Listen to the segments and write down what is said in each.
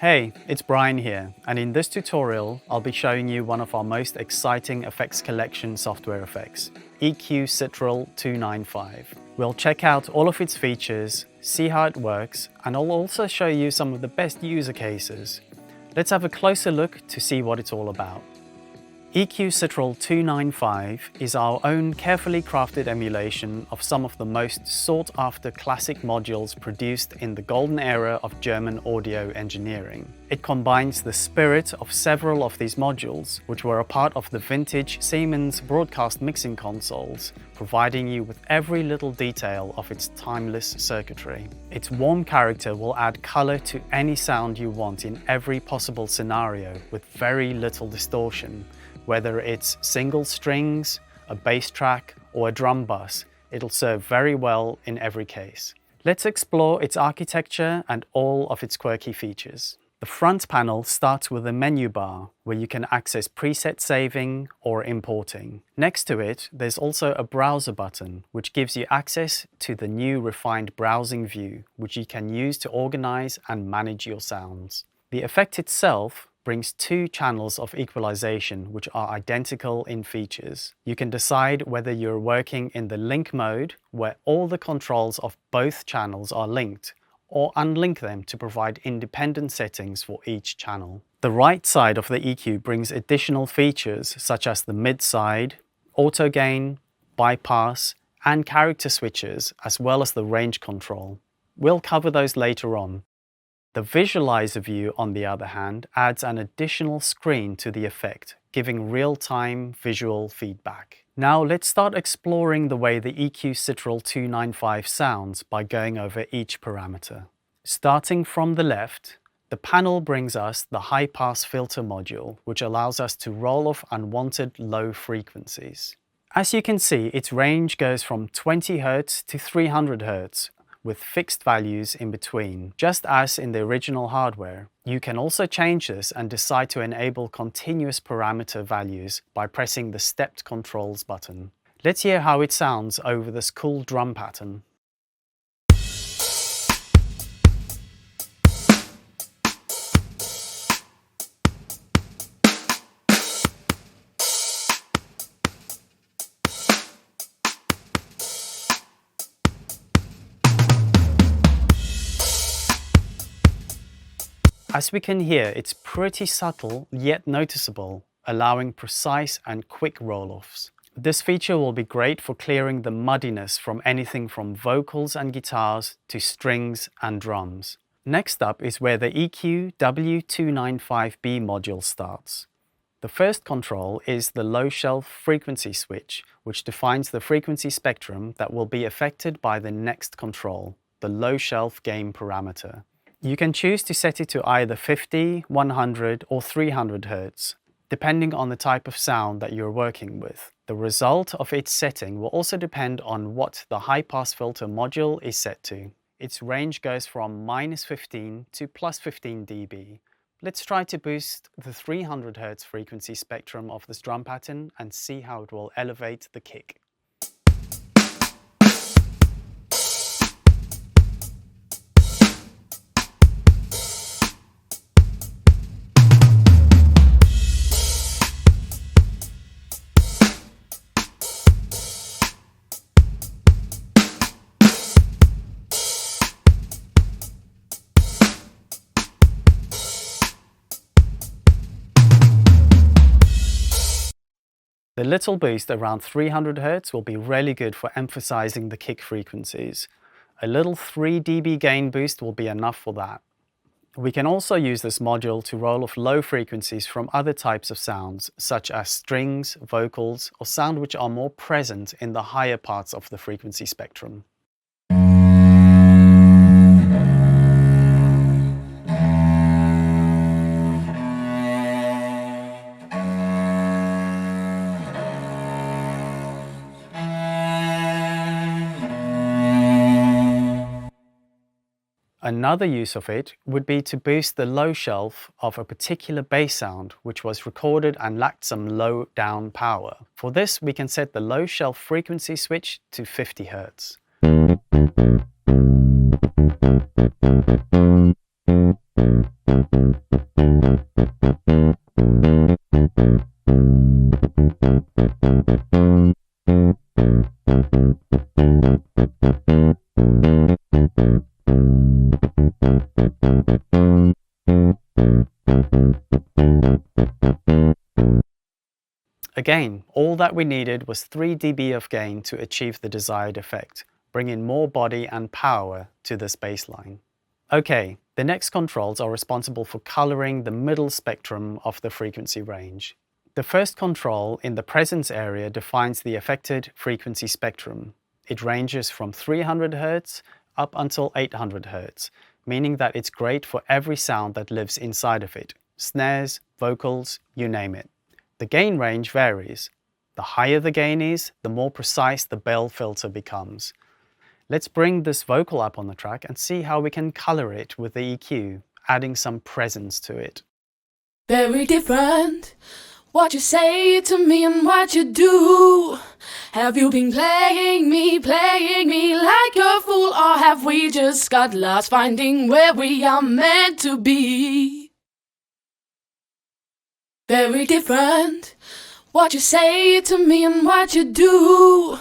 Hey, it's Bryan here, and in this tutorial I'll be showing you one of our most exciting effects collection software effects, EQ SITRAL-295. We'll check out all of its features, see how it works, and I'll also show you some of the best user cases. Let's have a closer look to see what it's all about. EQ SITRAL-295 is our own carefully crafted emulation of some of the most sought-after classic modules produced in the golden era of German audio engineering. It combines the spirit of several of these modules, which were a part of the vintage Siemens broadcast mixing consoles, providing you with every little detail of its timeless circuitry. Its warm character will add color to any sound you want in every possible scenario with very little distortion. Whether it's single strings, a bass track, or a drum bus, it'll serve very well in every case. Let's explore its architecture and all of its quirky features. The front panel starts with a menu bar where you can access preset saving or importing. Next to it, there's also a browser button, which gives you access to the new refined browsing view, which you can use to organize and manage your sounds. The effect itself brings two channels of equalization which are identical in features. You can decide whether you're working in the link mode, where all the controls of both channels are linked, or unlink them to provide independent settings for each channel. The right side of the EQ brings additional features such as the mid side, auto gain, bypass, and character switches, as well as the range control. We'll cover those later on. The visualizer view, on the other hand, adds an additional screen to the effect, giving real-time visual feedback. Now let's start exploring the way the EQ SITRAL-295 sounds by going over each parameter. Starting from the left, the panel brings us the high-pass filter module, which allows us to roll off unwanted low frequencies. As you can see, its range goes from 20 Hz to 300 Hz, with fixed values in between, just as in the original hardware. You can also change this and decide to enable continuous parameter values by pressing the stepped controls button. Let's hear how it sounds over this cool drum pattern. As we can hear, it's pretty subtle yet noticeable, allowing precise and quick roll-offs. This feature will be great for clearing the muddiness from anything from vocals and guitars to strings and drums. Next up is where the EQ W295B module starts. The first control is the low shelf frequency switch, which defines the frequency spectrum that will be affected by the next control, the low shelf gain parameter. You can choose to set it to either 50, 100 or 300 Hz, depending on the type of sound that you're working with. The result of its setting will also depend on what the high-pass filter module is set to. Its range goes from -15 to +15 dB. Let's try to boost the 300 Hz frequency spectrum of this drum pattern and see how it will elevate the kick. The little boost around 300 Hz will be really good for emphasizing the kick frequencies. A little 3 dB gain boost will be enough for that. We can also use this module to roll off low frequencies from other types of sounds, such as strings, vocals, or sound which are more present in the higher parts of the frequency spectrum. Another use of it would be to boost the low shelf of a particular bass sound which was recorded and lacked some low down power. For this, we can set the low shelf frequency switch to 50 Hz. Again, all that we needed was 3 dB of gain to achieve the desired effect, bringing more body and power to this baseline. Okay, the next controls are responsible for coloring the middle spectrum of the frequency range. The first control in the presence area defines the affected frequency spectrum. It ranges from 300 Hz up until 800 Hz, meaning that it's great for every sound that lives inside of it. Snares, vocals, you name it. The gain range varies. The higher the gain is, the more precise the bell filter becomes. Let's bring this vocal up on the track and see how we can color it with the EQ, adding some presence to it. Very different, what you say to me and what you do. Have you been playing me like a fool, or have we just got lost finding where we are meant to be? Very different, what you say to me and what you do.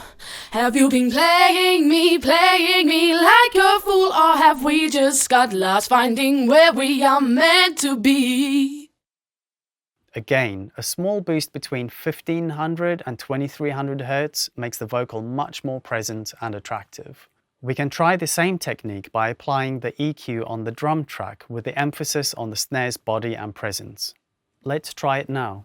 Have you been playing me like a fool, or have we just got lost finding where we are meant to be? Again, a small boost between 1500 and 2300 Hz makes the vocal much more present and attractive. We can try the same technique by applying the EQ on the drum track with the emphasis on the snare's body and presence. Let's try it now.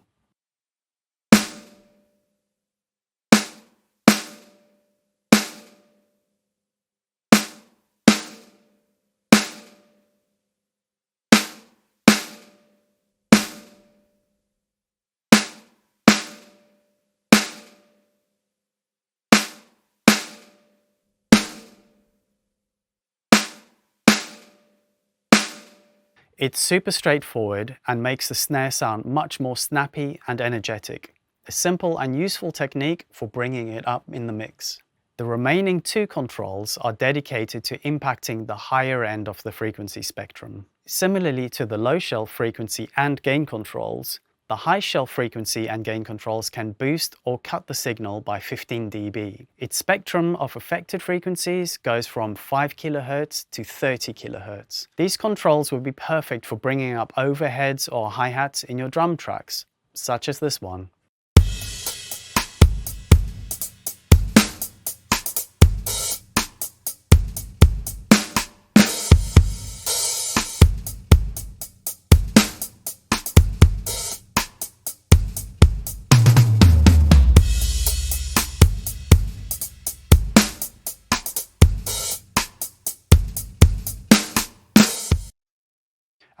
It's super straightforward and makes the snare sound much more snappy and energetic. A simple and useful technique for bringing it up in the mix. The remaining 2 controls are dedicated to impacting the higher end of the frequency spectrum. Similarly to the low shelf frequency and gain controls, the high shelf frequency and gain controls can boost or cut the signal by 15 dB. Its spectrum of affected frequencies goes from 5 kHz to 30 kHz. These controls will be perfect for bringing up overheads or hi-hats in your drum tracks, such as this one.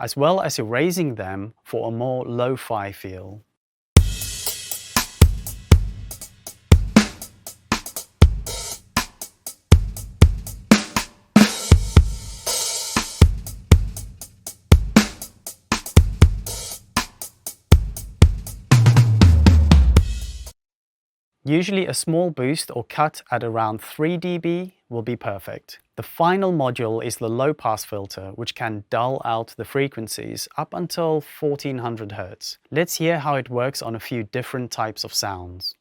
As well as erasing them for a more lo-fi feel. Usually a small boost or cut at around 3 dB will be perfect. The final module is the low-pass filter, which can dull out the frequencies up until 1400 Hz. Let's hear how it works on a few different types of sounds.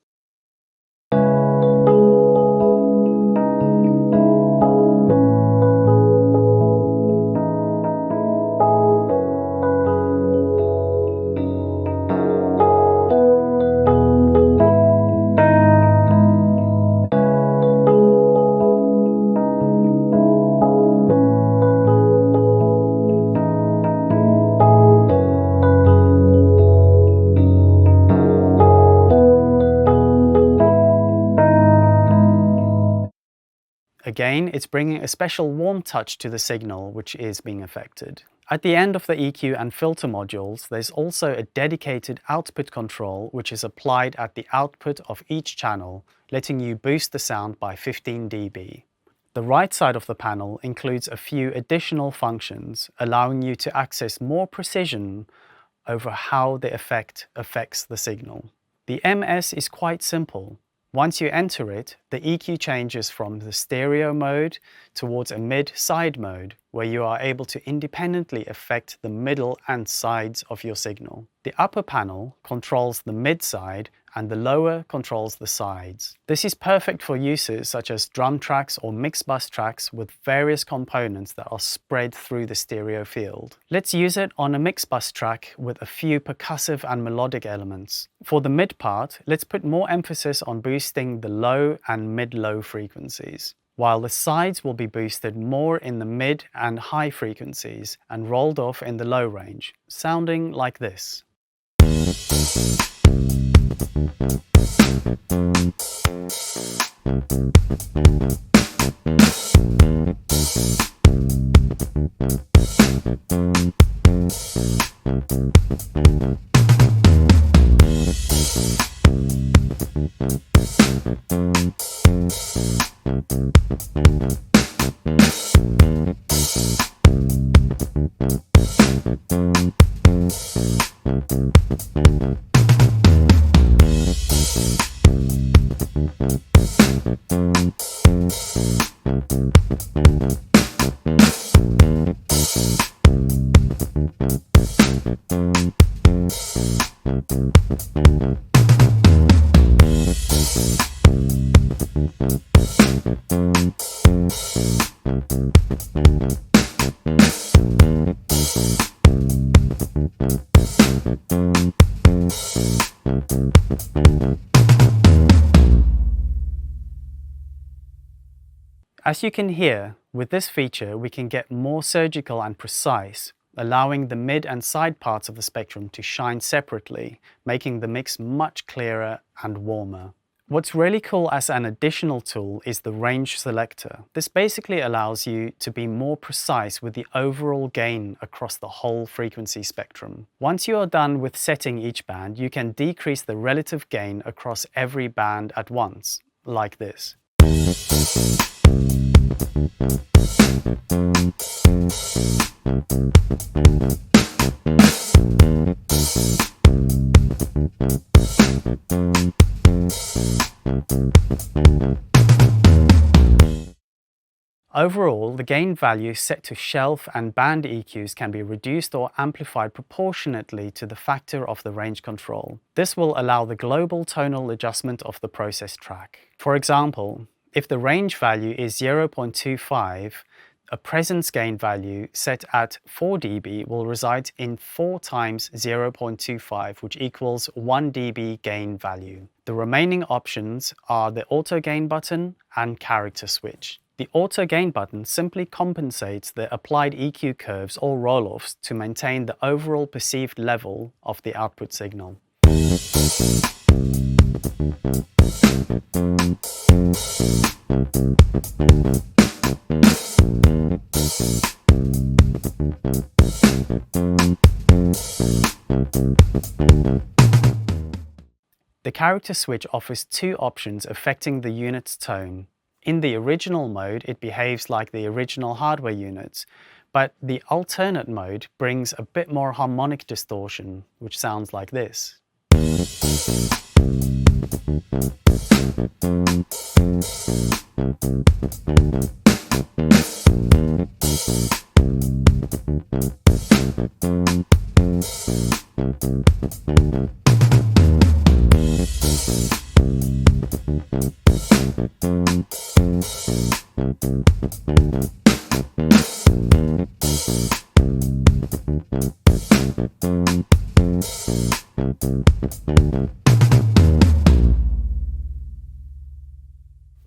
Again, it's bringing a special warm touch to the signal which is being affected. At the end of the EQ and filter modules, there's also a dedicated output control which is applied at the output of each channel, letting you boost the sound by 15 dB. The right side of the panel includes a few additional functions, allowing you to access more precision over how the effect affects the signal. The MS is quite simple. Once you enter it, the EQ changes from the stereo mode towards a mid-side mode, where you are able to independently affect the middle and sides of your signal. The upper panel controls the mid-side and the lower controls the sides. This is perfect for uses such as drum tracks or mix bus tracks with various components that are spread through the stereo field. Let's use it on a mix bus track with a few percussive and melodic elements. For the mid part, let's put more emphasis on boosting the low and mid-low frequencies, while the sides will be boosted more in the mid and high frequencies and rolled off in the low range, sounding like this. As you can hear, with this feature we can get more surgical and precise, allowing the mid and side parts of the spectrum to shine separately, making the mix much clearer and warmer. What's really cool as an additional tool is the range selector. This basically allows you to be more precise with the overall gain across the whole frequency spectrum. Once you are done with setting each band, you can decrease the relative gain across every band at once, like this. Overall, the gain value set to shelf and band EQs can be reduced or amplified proportionately to the factor of the range control. This will allow the global tonal adjustment of the process track. For example, if the range value is 0.25, a presence gain value set at 4 dB will reside in 4 times 0.25, which equals 1 dB gain value. The remaining options are the auto gain button and character switch. The auto gain button simply compensates the applied EQ curves or roll-offs to maintain the overall perceived level of the output signal. The character switch offers 2 options affecting the unit's tone. In the original mode, it behaves like the original hardware units, but the alternate mode brings a bit more harmonic distortion, which sounds like this.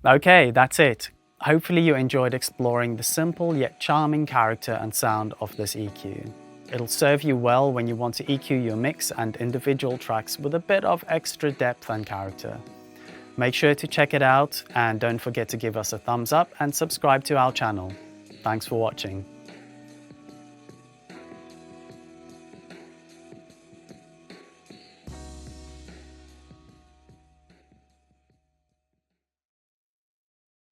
Okay, that's it. Hopefully you enjoyed exploring the simple yet charming character and sound of this EQ. It'll serve you well when you want to EQ your mix and individual tracks with a bit of extra depth and character. Make sure to check it out and don't forget to give us a thumbs up and subscribe to our channel. Thanks for watching.